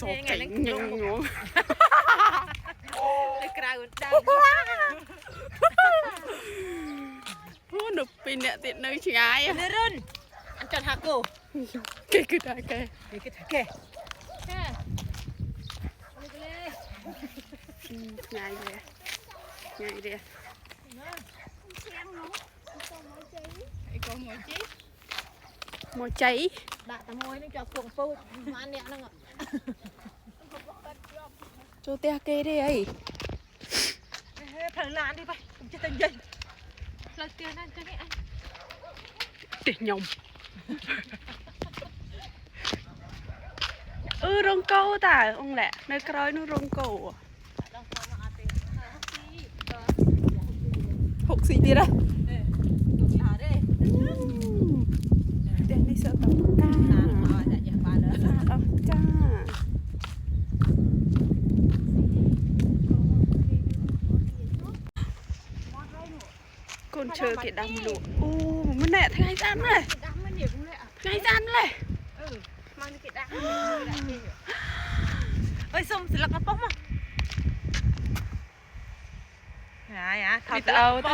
สอบใจยังงงกลายเป็นดังพูดหนุปีเนี่ยติดเนยชิงายเนรุ่นอันจัดฮักกู แกคือได้แก เด็กแก่แค่เลย ง่ายเลยง่ายเลยไอ้ก็มวยจีมวยใจ ด่าตะมวยนี่จะส่งปูมาเนี่ยนั่งอ่ะ โจเตียเกได้ไอ้ เพิ่งนานđiไปผมจะตั้งใจเราเตือนนั่นก็นี่อัน ติดยมรองเก้าแต่องแหละในกร้อยนู่นรองเก้า64ตีละเดี๋ยวนี้เสือกับก้าจ้าคนเชิญกิดดำลูกโอ้มันแหน่ทั้งไงจันเลยไงจันเลยเอ้ยส้มศิลปะป๊อกมั้งไงอ่ะ พี่เอาแต่